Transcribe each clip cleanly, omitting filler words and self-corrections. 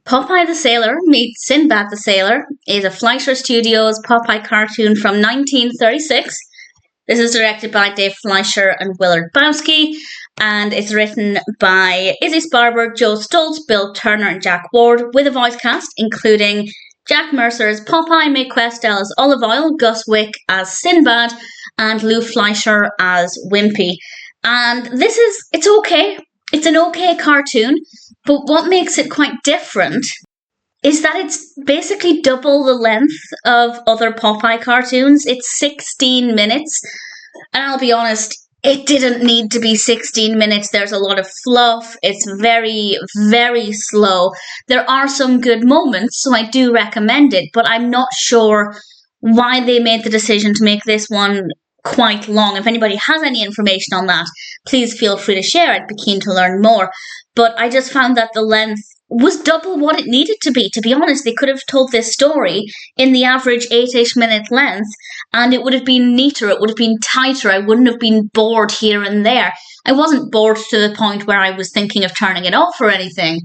Popeye the Sailor meets Sindbad the Sailor is a Fleischer Studios Popeye cartoon from 1936. This is directed by Dave Fleischer and Willard Bowsky, and it's written by Izzy Sparber, Joe Stultz, Bill Turner, and Jack Ward, with a voice cast including Jack Mercer as Popeye, Mae Questel as Olive Oil, Gus Wicke as Sindbad, and Lou Fleischer as Wimpy. And it's okay. It's an okay cartoon, but what makes it quite different is that it's basically double the length of other Popeye cartoons. It's 16 minutes, and I'll be honest, it didn't need to be 16 minutes. There's a lot of fluff. It's very, very slow. There are some good moments, so I do recommend it, but I'm not sure why they made the decision to make this one quite long. If anybody has any information on that, please feel free to share. I'd be keen to learn more. But I just found that the length was double what it needed to be. To be honest, they could have told this story in the average 8-ish minute length, and it would have been neater, it would have been tighter. I wouldn't have been bored here and there. I wasn't bored to the point where I was thinking of turning it off or anything,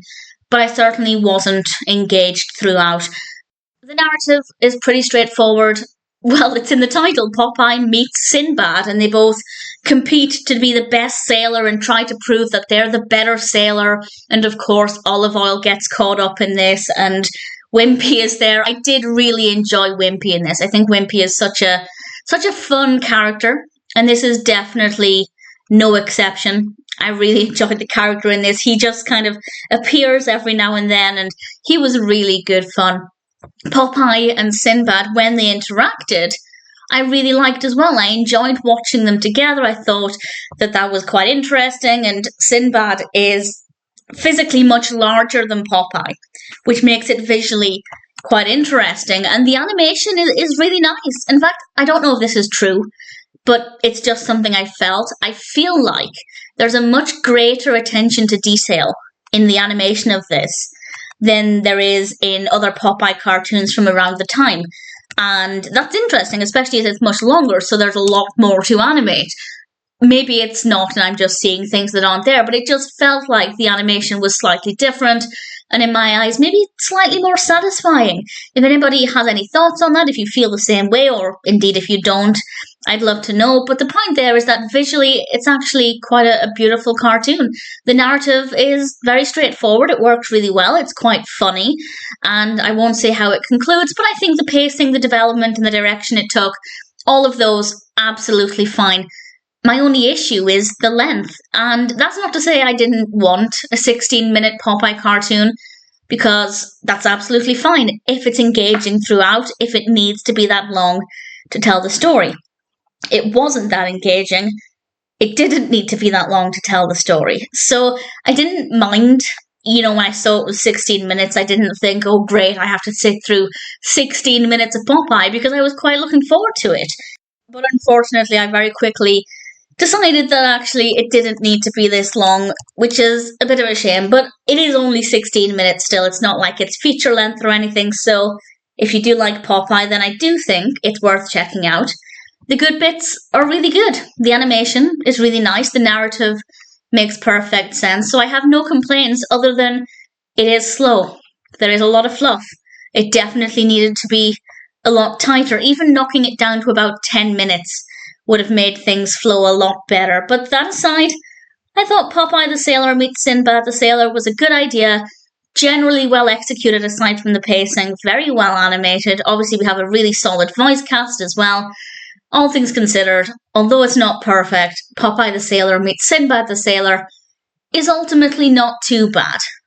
but I certainly wasn't engaged throughout. The narrative is pretty straightforward. Well, it's in the title, Popeye meets Sindbad, and they both compete to be the best sailor and try to prove that they're the better sailor. And of course, Olive Oil gets caught up in this, and Wimpy is there. I did really enjoy Wimpy in this. I think Wimpy is such a fun character, and this is definitely no exception. I really enjoyed the character in this. He just kind of appears every now and then, and he was really good fun. Popeye and Sindbad, when they interacted, I really liked as well. I enjoyed watching them together. I thought that was quite interesting, and Sindbad is physically much larger than Popeye, which makes it visually quite interesting, and the animation is really nice. In fact, I don't know if this is true, but it's just something I felt. I feel like there's a much greater attention to detail in the animation of this than there is in other Popeye cartoons from around the time. And that's interesting, especially as it's much longer, so there's a lot more to animate. Maybe it's not, and I'm just seeing things that aren't there, but it just felt like the animation was slightly different, and in my eyes, maybe slightly more satisfying. If anybody has any thoughts on that, if you feel the same way, or indeed if you don't, I'd love to know. But the point there is that visually, it's actually quite a beautiful cartoon. The narrative is very straightforward. It works really well. It's quite funny. And I won't say how it concludes, but I think the pacing, the development, and the direction it took, all of those, absolutely fine. My only issue is the length. And that's not to say I didn't want a 16-minute Popeye cartoon, because that's absolutely fine if it's engaging throughout, if it needs to be that long to tell the story. It wasn't that engaging. It didn't need to be that long to tell the story. So I didn't mind, when I saw it was 16 minutes, I didn't think, oh great, I have to sit through 16 minutes of Popeye, because I was quite looking forward to it. But unfortunately, I very quickly decided that actually it didn't need to be this long, which is a bit of a shame, but it is only 16 minutes still. It's not like it's feature length or anything, so if you do like Popeye, then I do think it's worth checking out. The good bits are really good. The animation is really nice. The narrative makes perfect sense. So I have no complaints other than it is slow. There is a lot of fluff. It definitely needed to be a lot tighter. Even knocking it down to about 10 minutes would have made things flow a lot better. But that aside, I thought Popeye the Sailor meets Sindbad the Sailor was a good idea. Generally well executed aside from the pacing. Very well animated. Obviously we have a really solid voice cast as well. All things considered, although it's not perfect, Popeye the Sailor meets Sindbad the Sailor is ultimately not too bad.